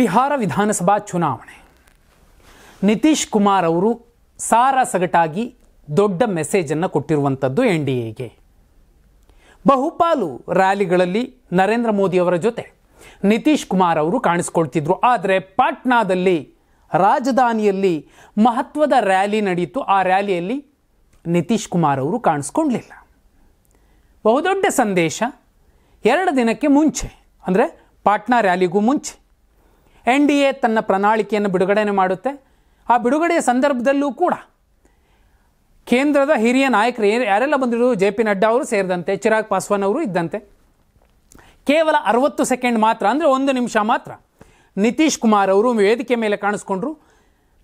ಬಿಹಾರ ವಿಧಾನಸಭಾ ಚುನಾವಣೆ. ನಿತೀಶ್ ಕುಮಾರ್ ಅವರು ಸಾರಾಸಗಟಾಗಿ ದೊಡ್ಡ ಮೆಸೇಜನ್ನು ಕೊಟ್ಟಿರುವಂಥದ್ದು NDAಗೆ. ಬಹುಪಾಲು ರ್ಯಾಲಿಗಳಲ್ಲಿ ನರೇಂದ್ರ ಮೋದಿ ಅವರ ಜೊತೆ ನಿತೀಶ್ ಕುಮಾರ್ ಅವರು ಕಾಣಿಸ್ಕೊಳ್ತಿದ್ರು. ಆದರೆ ಪಾಟ್ನಾದಲ್ಲಿ, ರಾಜಧಾನಿಯಲ್ಲಿ ಮಹತ್ವದ ರ್ಯಾಲಿ ನಡೆಯಿತು. ಆ ರ್ಯಾಲಿಯಲ್ಲಿ ನಿತೀಶ್ ಕುಮಾರ್ ಅವರು ಕಾಣಿಸ್ಕೊಳ್ಳಲಿಲ್ಲ. ಬಹುದೊಡ್ಡ ಸಂದೇಶ. 2 ದಿನಕ್ಕೆ ಮುಂಚೆ, ಅಂದರೆ ಪಾಟ್ನಾ ರ್ಯಾಲಿಗೂ ಮುಂಚೆ NDA ತನ್ನ ಪ್ರಣಾಳಿಕೆಯನ್ನು ಬಿಡುಗಡೆ ಮಾಡುತ್ತೆ. ಆ ಬಿಡುಗಡೆಯ ಸಂದರ್ಭದಲ್ಲೂ ಕೂಡ ಕೇಂದ್ರದ ಹಿರಿಯ ನಾಯಕರು ಯಾರೆಲ್ಲ ಬಂದಿರು, JP ನಡ್ಡಾ ಅವರು ಸೇರಿದಂತೆ, ಚಿರಾಗ್ ಪಾಸ್ವಾನ್ ಅವರು ಇದ್ದಂತೆ, ಕೇವಲ 60 ಸೆಕೆಂಡ್ ಮಾತ್ರ, ಅಂದರೆ 1 ನಿಮಿಷ ಮಾತ್ರ ನಿತೀಶ್ ಕುಮಾರ್ ಅವರು ವೇದಿಕೆ ಮೇಲೆ ಕಾಣಿಸ್ಕೊಂಡ್ರು.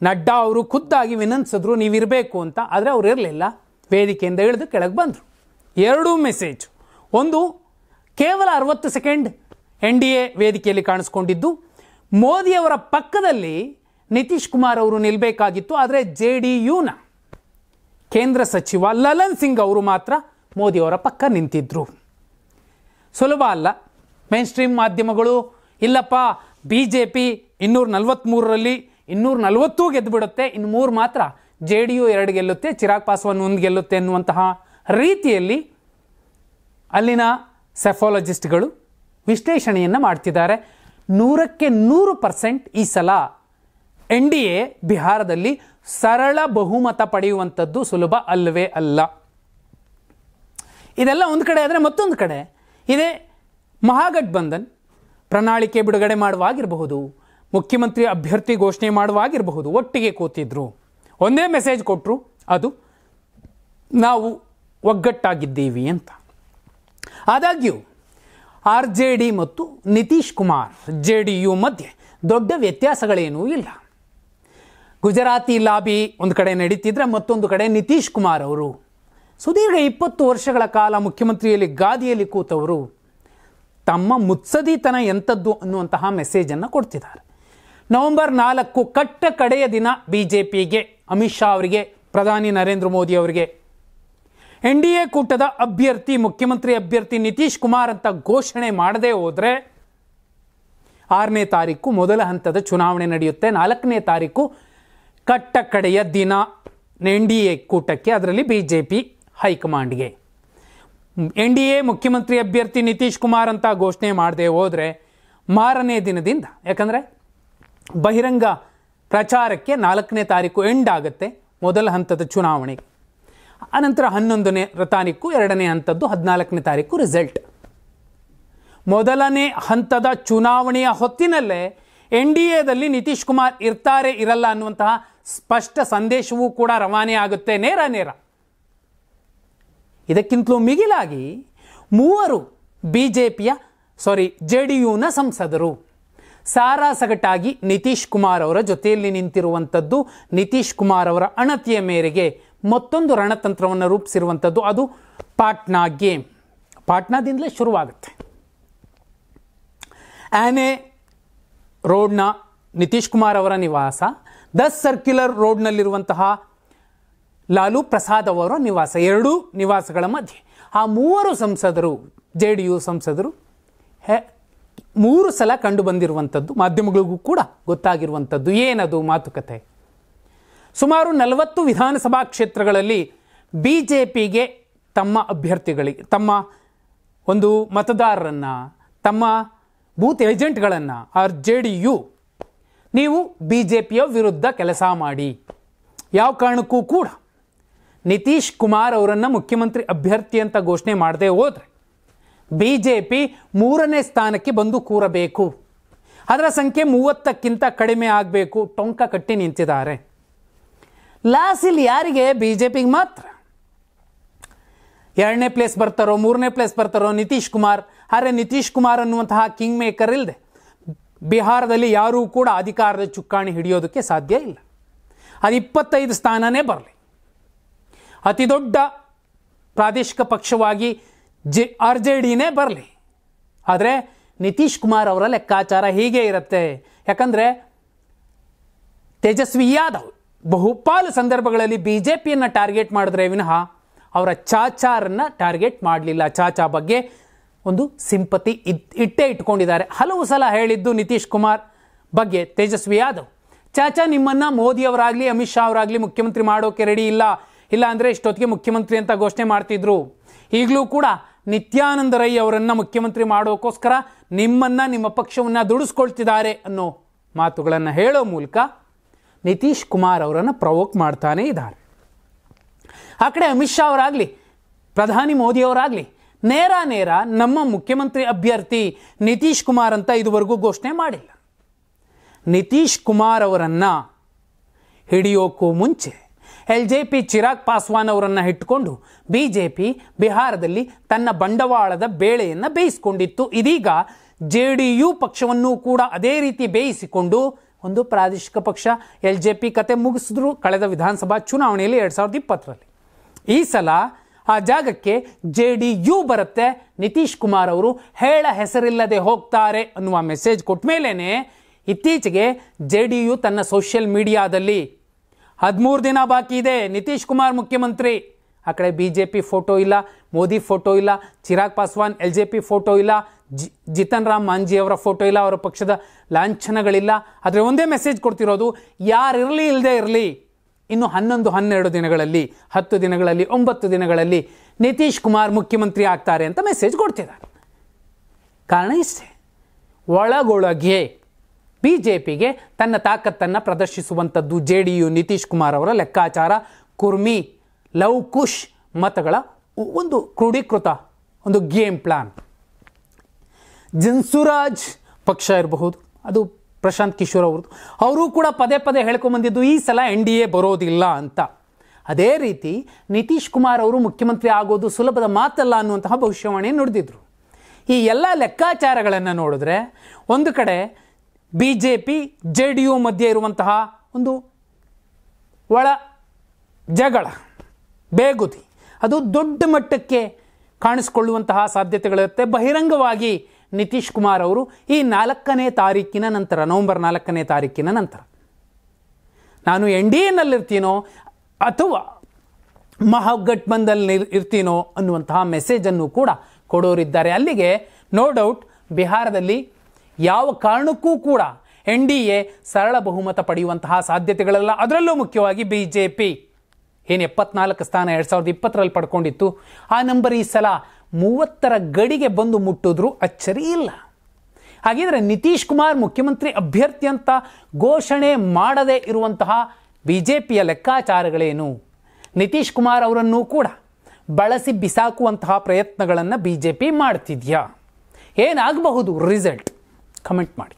ನಡ್ಡಾ ಅವರು ಖುದ್ದಾಗಿ ವಿನಂತಿಸಿದ್ರು ನೀವಿರಬೇಕು ಅಂತ. ಆದರೆ ಅವರು ಇರಲಿಲ್ಲ, ವೇದಿಕೆಯಿಂದ ಇಳಿದು ಕೆಳಗೆ ಬಂದರು. 2 ಮೆಸೇಜ್. ಒಂದು, ಕೇವಲ 60 ಸೆಕೆಂಡ್ NDA ವೇದಿಕೆಯಲ್ಲಿ ಕಾಣಿಸ್ಕೊಂಡಿದ್ದು. ಮೋದಿಯವರ ಪಕ್ಕದಲ್ಲಿ ನಿತೀಶ್ ಕುಮಾರ್ ಅವರು ನಿಲ್ಲಬೇಕಾಗಿತ್ತು. ಆದರೆ JDUನ ಕೇಂದ್ರ ಸಚಿವ ಲಲನ್ ಸಿಂಗ್ ಅವರು ಮಾತ್ರ ಮೋದಿಯವರ ಪಕ್ಕ ನಿಂತಿದ್ರು. ಸುಲಭ ಅಲ್ಲ. ಮೇನ್ ಸ್ಟ್ರೀಮ್ ಮಾಧ್ಯಮಗಳು ಇಲ್ಲಪ್ಪ BJP 243ರಲ್ಲಿ 240 ಗೆದ್ದುಬಿಡುತ್ತೆ, ಇನ್ನು 3 ಮಾತ್ರ JDU 2 ಗೆಲ್ಲುತ್ತೆ, ಚಿರಾಗ್ ಪಾಸ್ವಾನ್ 1 ಗೆಲ್ಲುತ್ತೆ ಅನ್ನುವಂತಹ ರೀತಿಯಲ್ಲಿ ಅಲ್ಲಿನ ಸೆಫಾಲಜಿಸ್ಟ್ಗಳು ವಿಶ್ಲೇಷಣೆಯನ್ನು ಮಾಡ್ತಿದ್ದಾರೆ. 100ಕ್ಕೆ 100% ಈ ಸಲ NDA ಬಿಹಾರದಲ್ಲಿ ಸರಳ ಬಹುಮತ ಪಡೆಯುವಂಥದ್ದು ಸುಲಭ ಅಲ್ಲವೇ ಅಲ್ಲ. ಇದೆಲ್ಲ ಒಂದು ಕಡೆ ಆದರೆ, ಮತ್ತೊಂದು ಕಡೆ ಇದೇ ಮಹಾಗಠಬಂಧನ್ ಪ್ರಣಾಳಿಕೆ ಬಿಡುಗಡೆ ಮಾಡುವಾಗಿರಬಹುದು, ಮುಖ್ಯಮಂತ್ರಿ ಅಭ್ಯರ್ಥಿ ಘೋಷಣೆ ಮಾಡುವಾಗಿರಬಹುದು, ಒಟ್ಟಿಗೆ ಕೂತಿದ್ರು, ಒಂದೇ ಮೆಸೇಜ್ ಕೊಟ್ಟರು, ಅದು ನಾವು ಒಗ್ಗಟ್ಟಾಗಿದ್ದೀವಿ ಅಂತ. ಆದಾಗ್ಯೂ RJD ಮತ್ತು ನಿತೀಶ್ ಕುಮಾರ್ JDU ಮಧ್ಯೆ ದೊಡ್ಡ ವ್ಯತ್ಯಾಸಗಳೇನೂ ಇಲ್ಲ. ಗುಜರಾತಿ ಲಾಬಿ ಒಂದು ಕಡೆ ನಡೀತಿದ್ರೆ, ಮತ್ತೊಂದು ಕಡೆ ನಿತೀಶ್ ಕುಮಾರ್ ಅವರು ಸುದೀರ್ಘ 20 ವರ್ಷಗಳ ಕಾಲ ಮುಖ್ಯಮಂತ್ರಿಯಲ್ಲಿ ಗಾದಿಯಲ್ಲಿ ಕೂತವರು ತಮ್ಮ ಮುತ್ಸದಿತನ ಎಂಥದ್ದು ಅನ್ನುವಂತಹ ಮೆಸೇಜನ್ನು ಕೊಡ್ತಿದ್ದಾರೆ. ನವೆಂಬರ್ 4 ಕಟ್ಟ ಕಡೆಯ ದಿನ BJPಗೆ, ಅಮಿತ್ ಶಾ ಅವರಿಗೆ, ಪ್ರಧಾನಿ ನರೇಂದ್ರ ಮೋದಿ ಅವರಿಗೆ NDA ಕೂಟದ ಅಭ್ಯರ್ಥಿ, ಮುಖ್ಯಮಂತ್ರಿ ಅಭ್ಯರ್ಥಿ ನಿತೀಶ್ ಕುಮಾರ್ ಅಂತ ಘೋಷಣೆ ಮಾಡದೇ ಹೋದರೆ 6ನೇ ತಾರೀಕು ಮೊದಲ ಹಂತದ ಚುನಾವಣೆ ನಡೆಯುತ್ತೆ. 4ನೇ ತಾರೀಕು ಕಟ್ಟ ಕಡೆಯ ದಿನ NDA ಕೂಟಕ್ಕೆ, ಅದರಲ್ಲಿ BJP ಹೈಕಮಾಂಡ್ಗೆ. NDA ಮುಖ್ಯಮಂತ್ರಿ ಅಭ್ಯರ್ಥಿ ನಿತೀಶ್ ಕುಮಾರ್ ಅಂತ ಘೋಷಣೆ ಮಾಡದೆ ಹೋದರೆ ಮಾರನೇ ದಿನದಿಂದ, ಯಾಕಂದರೆ ಬಹಿರಂಗ ಪ್ರಚಾರಕ್ಕೆ 4ನೇ ತಾರೀಕು ಎಂಡ್ ಆಗುತ್ತೆ ಮೊದಲ ಹಂತದ ಚುನಾವಣೆಗೆ. ಅನಂತರ 11ನೇ ತಾರೀಕು 2ನೇ ಹಂತದ್ದು, 14ನೇ ತಾರೀಕು ರಿಸಲ್ಟ್. ಮೊದಲನೇ ಹಂತದ ಚುನಾವಣೆಯ ಹೊತ್ತಿನಲ್ಲೇ NDAದಲ್ಲಿ ನಿತೀಶ್ ಕುಮಾರ್ ಇರ್ತಾರೆ ಇರಲ್ಲ ಅನ್ನುವಂತಹ ಸ್ಪಷ್ಟ ಸಂದೇಶವೂ ಕೂಡ ರವಾನೆ ಆಗುತ್ತೆ, ನೇರ. ಇದಕ್ಕಿಂತಲೂ ಮಿಗಿಲಾಗಿ 3 JDUನ ಸಂಸದರು ಸಾರಾಸಗಟಾಗಿ ನಿತೀಶ್ ಕುಮಾರ್ ಅವರ ಜೊತೆಯಲ್ಲಿ ನಿಂತಿರುವಂಥದ್ದು. ನಿತೀಶ್ ಕುಮಾರ್ ಅವರ ಅಣತಿಯ ಮೇರೆಗೆ ಮತ್ತೊಂದು ರಣತಂತ್ರವನ್ನು ರೂಪಿಸಿರುವಂಥದ್ದು. ಅದು ಪಾಟ್ನಾ ಗೇಮ್. ಪಾಟ್ನಾದಿಂದಲೇ ಶುರುವಾಗುತ್ತೆ. ಆನೆ ರೋಡ್ನ ನಿತೀಶ್ ಕುಮಾರ್ ಅವರ ನಿವಾಸ, 10 ಸರ್ಕ್ಯುಲರ್ ರೋಡ್ನಲ್ಲಿರುವಂತಹ ಲಾಲೂ ಪ್ರಸಾದ್ ಅವರ ನಿವಾಸ, 2 ನಿವಾಸಗಳ ಮಧ್ಯೆ ಆ 3 ಸಂಸದರು, JDU ಸಂಸದರು 3 ಸಲ ಕಂಡು ಬಂದಿರುವಂಥದ್ದು, ಮಾಧ್ಯಮಗಳಿಗೂ ಕೂಡ ಗೊತ್ತಾಗಿರುವಂಥದ್ದು. ಏನದು ಮಾತುಕತೆ? ಸುಮಾರು 40 ವಿಧಾನಸಭಾ ಕ್ಷೇತ್ರಗಳಲ್ಲಿ BJPಗೆ ತಮ್ಮ ಅಭ್ಯರ್ಥಿಗಳಿಗೆ, ತಮ್ಮ ಒಂದು ಮತದಾರರನ್ನು, ತಮ್ಮ ಬೂತ್ ಏಜೆಂಟ್ಗಳನ್ನು JDU ನೀವು BJPಯ ವಿರುದ್ಧ ಕೆಲಸ ಮಾಡಿ, ಯಾವ ಕಾರಣಕ್ಕೂ ಕೂಡ ನಿತೀಶ್ ಕುಮಾರ್ ಅವರನ್ನು ಮುಖ್ಯಮಂತ್ರಿ ಅಭ್ಯರ್ಥಿ ಅಂತ ಘೋಷಣೆ ಮಾಡದೆ ಹೋದರೆ BJP 3ನೇ ಸ್ಥಾನಕ್ಕೆ ಬಂದು ಕೂರಬೇಕು, ಅದರ ಸಂಖ್ಯೆ 30ಕ್ಕಿಂತ ಕಡಿಮೆ ಆಗಬೇಕು, ಟೊಂಕ ಕಟ್ಟಿ ನಿಂತಿದ್ದಾರೆ. ಲಾಸ್ಟಲ್ಲಿ ಯಾರಿಗೆ? BJPಗೆ ಮಾತ್ರ. 2ನೇ ಪ್ಲೇಸ್ ಬರ್ತಾರೋ, 3ನೇ ಪ್ಲೇಸ್ ಬರ್ತಾರೋ ನಿತೀಶ್ ಕುಮಾರ್. ಆದರೆ ನಿತೀಶ್ ಕುಮಾರ್ ಅನ್ನುವಂತಹ ಕಿಂಗ್ ಮೇಕರ್ ಇಲ್ಲದೆ ಬಿಹಾರದಲ್ಲಿ ಯಾರೂ ಕೂಡ ಅಧಿಕಾರದ ಚುಕ್ಕಾಣಿ ಹಿಡಿಯೋದಕ್ಕೆ ಸಾಧ್ಯ ಇಲ್ಲ. ಅದು 25 ಸ್ಥಾನನೇ ಬರಲಿ, ಅತಿ ದೊಡ್ಡ ಪ್ರಾದೇಶಿಕ ಪಕ್ಷವಾಗಿ RJDನೇ ಬರಲಿ. ಆದರೆ ನಿತೀಶ್ ಕುಮಾರ್ ಅವರ ಲೆಕ್ಕಾಚಾರ ಹೀಗೆ ಇರುತ್ತೆ. ಯಾಕಂದರೆ ತೇಜಸ್ವಿ ಯಾದವ್ ಬಹುಪಾಲು ಸಂದರ್ಭಗಳಲ್ಲಿ BJPಯನ್ನು ಟಾರ್ಗೆಟ್ ಮಾಡಿದ್ರೆ ವಿನಃ ಅವರ ಚಾಚಾರನ್ನು ಟಾರ್ಗೆಟ್ ಮಾಡಲಿಲ್ಲ. ಚಾಚಾ ಬಗ್ಗೆ ಒಂದು ಸಿಂಪತಿ ಇಟ್ಟೇ ಇಟ್ಕೊಂಡಿದ್ದಾರೆ. ಹಲವು ಸಲ ಹೇಳಿದ್ದು ನಿತೀಶ್ ಕುಮಾರ್ ಬಗ್ಗೆ ತೇಜಸ್ವಿ ಯಾದವ್, ಚಾಚಾ ನಿಮ್ಮನ್ನು ಮೋದಿಯವರಾಗಲಿ ಅಮಿತ್ ಶಾ ಅವರಾಗಲಿ ಮುಖ್ಯಮಂತ್ರಿ ಮಾಡೋಕೆ ರೆಡಿ ಇಲ್ಲ ಅಂದರೆ ಇಷ್ಟೊತ್ತಿಗೆ ಮುಖ್ಯಮಂತ್ರಿ ಅಂತ ಘೋಷಣೆ ಮಾಡ್ತಿದ್ರು. ಈಗಲೂ ಕೂಡ ನಿತ್ಯಾನಂದ ರೈ ಅವರನ್ನು ಮುಖ್ಯಮಂತ್ರಿ ಮಾಡೋಕ್ಕೋಸ್ಕರ ನಿಮ್ಮನ್ನು ನಿಮ್ಮ ಪಕ್ಷವನ್ನು ದುಡಿಸ್ಕೊಳ್ತಿದ್ದಾರೆ ಅನ್ನೋ ಮಾತುಗಳನ್ನು ಹೇಳೋ ಮೂಲಕ ನಿತೀಶ್ ಕುಮಾರ್ ಅವರನ್ನು ಪ್ರವೋಕ್ ಮಾಡ್ತಾನೇ ಇದ್ದಾರೆ. ಆ ಕಡೆ ಅಮಿತ್ ಶಾ ಅವರಾಗಲಿ ಪ್ರಧಾನಿ ಮೋದಿಯವರಾಗಲಿ ನೇರ ನಮ್ಮ ಮುಖ್ಯಮಂತ್ರಿ ಅಭ್ಯರ್ಥಿ ನಿತೀಶ್ ಕುಮಾರ್ ಅಂತ ಇದುವರೆಗೂ ಘೋಷಣೆ ಮಾಡಿಲ್ಲ. ನಿತೀಶ್ ಕುಮಾರ್ ಅವರನ್ನು ಹಿಡಿಯೋಕ್ಕೂ ಮುಂಚೆ LJP ಚಿರಾಗ್ ಪಾಸ್ವಾನ್ ಅವರನ್ನು ಇಟ್ಟುಕೊಂಡು BJP ಬಿಹಾರದಲ್ಲಿ ತನ್ನ ಬಂಡವಾಳದ ಬೇಳೆಯನ್ನು ಬೇಯಿಸಿಕೊಂಡಿತ್ತು. ಇದೀಗ JDU ಪಕ್ಷವನ್ನು ಕೂಡ ಅದೇ ರೀತಿ ಬೇಯಿಸಿಕೊಂಡು ಒಂದು ಪ್ರಾದೇಶಿಕ ಪಕ್ಷ LJP ಕತೆ ಮುಗಿಸಿದ್ರು ಕಳೆದ ವಿಧಾನಸಭಾ ಚುನಾವಣೆಯಲ್ಲಿ 2020ರಲ್ಲಿ. ಈ ಸಲ ಆ ಜಾಗಕ್ಕೆ JDU ಬರುತ್ತೆ. ನಿತೀಶ್ ಕುಮಾರ್ ಅವರು ಹೇಳ ಹೆಸರಿಲ್ಲದೆ ಹೋಗ್ತಾರೆ ಅನ್ನುವ ಮೆಸೇಜ್ ಕೊಟ್ಟ ಮೇಲೇನೆ ಇತ್ತೀಚೆಗೆ JDU ತನ್ನ ಸೋಷಿಯಲ್ ಮೀಡಿಯಾದಲ್ಲಿ 13 ದಿನ ಬಾಕಿ ಇದೆ, ನಿತೀಶ್ ಕುಮಾರ್ ಮುಖ್ಯಮಂತ್ರಿ. ಆ ಕಡೆ BJP ಫೋಟೋ ಇಲ್ಲ, ಮೋದಿ ಫೋಟೋ ಇಲ್ಲ, ಚಿರಾಗ್ ಪಾಸ್ವಾನ್ LJP ಫೋಟೋ ಇಲ್ಲ, ಜಿತನ್ ರಾಮ್ ಮಾಂಜಿ ಅವರ ಫೋಟೋ ಇಲ್ಲ, ಅವರ ಪಕ್ಷದ ಲಾಂಛನಗಳಿಲ್ಲ. ಆದರೆ ಒಂದೇ ಮೆಸೇಜ್ ಕೊಡ್ತಿರೋದು, ಯಾರಿರಲಿ ಇಲ್ಲದೆ ಇರಲಿ ಇನ್ನು 11-12 ದಿನಗಳಲ್ಲಿ 10 ದಿನಗಳಲ್ಲಿ 9 ದಿನಗಳಲ್ಲಿ ನಿತೀಶ್ ಕುಮಾರ್ ಮುಖ್ಯಮಂತ್ರಿ ಆಗ್ತಾರೆ ಅಂತ ಮೆಸೇಜ್ ಕೊಡ್ತಿದ್ದಾರೆ. ಕಾರಣ ಇಷ್ಟೇ, ಒಳಗೊಳಗೆ BJPಗೆ ತನ್ನ ತಾಕತ್ತನ್ನು ಪ್ರದರ್ಶಿಸುವಂಥದ್ದು JDU ನಿತೀಶ್ ಕುಮಾರ್ ಅವರ ಲೆಕ್ಕಾಚಾರ, ಕುರ್ಮಿ ಲವ್ ಕುಶ್ ಮತಗಳ ಒಂದು ಕ್ರೋಢೀಕೃತ ಒಂದು ಗೇಮ್ ಪ್ಲಾನ್. ಜನ್ಸುರಾಜ್ ಪಕ್ಷ ಇರಬಹುದು, ಅದು ಪ್ರಶಾಂತ್ ಕಿಶೋರ್ ಅವ್ರದ್ದು, ಅವರು ಕೂಡ ಪದೇ ಹೇಳ್ಕೊಂಬಂದಿದ್ದು ಈ ಸಲ NDA ಬರೋದಿಲ್ಲ ಅಂತ. ಅದೇ ರೀತಿ ನಿತೀಶ್ ಕುಮಾರ್ ಅವರು ಮುಖ್ಯಮಂತ್ರಿ ಆಗೋದು ಸುಲಭದ ಮಾತಲ್ಲ ಅನ್ನುವಂತಹ ಭವಿಷ್ಯವಾಣಿ ನುಡಿದಿದ್ರು. ಈ ಎಲ್ಲ ಲೆಕ್ಕಾಚಾರಗಳನ್ನು ನೋಡಿದ್ರೆ ಒಂದು ಕಡೆ BJP JDU ಮಧ್ಯೆ ಇರುವಂತಹ ಒಂದು ಒಳ ಜಗಳ ಬೇಗುದಿ ಅದು ದೊಡ್ಡ ಮಟ್ಟಕ್ಕೆ ಕಾಣಿಸಿಕೊಳ್ಳುವಂತಹ ಸಾಧ್ಯತೆಗಳಿರುತ್ತೆ. ಬಹಿರಂಗವಾಗಿ ನಿತೀಶ್ ಕುಮಾರ್ ಅವರು ಈ 4ನೇ ತಾರೀಕಿನ ನಂತರ, ನವೆಂಬರ್ 4ನೇ ತಾರೀಕಿನ ನಂತರ ನಾನು NDAನಲ್ಲಿರ್ತೀನೋ ಅಥವಾ ಮಹಾಗಠಬಂಧನಲ್ಲಿ ಇರ್ತೀನೋ ಅನ್ನುವಂತಹ ಮೆಸೇಜನ್ನು ಕೂಡ ಕೊಡೋರಿದ್ದಾರೆ. ಅಲ್ಲಿಗೆ ನೋ ಡೌಟ್ ಬಿಹಾರದಲ್ಲಿ ಯಾವ ಕಾರಣಕ್ಕೂ ಕೂಡ NDA ಸರಳ ಬಹುಮತ ಪಡೆಯುವಂತಹ ಸಾಧ್ಯತೆಗಳೆಲ್ಲ, ಅದರಲ್ಲೂ ಮುಖ್ಯವಾಗಿ BJP ಏನು 74 ಸ್ಥಾನ 2020ರಲ್ಲಿ ಪಡ್ಕೊಂಡಿತ್ತು, ಆ ನಂಬರ್ ಈ ಸಲ 30ರ ಗಡಿಗೆ ಬಂದು ಮುಟ್ಟಿದ್ರೂ ಅಚ್ಚರಿ ಇಲ್ಲ. ಹಾಗಿದ್ರೆ ನಿತೀಶ್ ಕುಮಾರ್ ಮುಖ್ಯಮಂತ್ರಿ ಅಭ್ಯರ್ಥಿ ಅಂತ ಘೋಷಣೆ ಮಾಡದೇ ಇರುವಂತಹ BJPಯ ಲೆಕ್ಕಾಚಾರಗಳೇನು? ನಿತೀಶ್ ಕುಮಾರ್ ಅವರನ್ನು ಕೂಡ ಬಳಸಿ ಬಿಸಾಕುವಂತಹ ಪ್ರಯತ್ನಗಳನ್ನು BJP ಮಾಡ್ತಿದ್ಯಾ? ಏನಾಗಬಹುದು ರಿಸಲ್ಟ್? ಕಮೆಂಟ್ ಮಾಡಿ.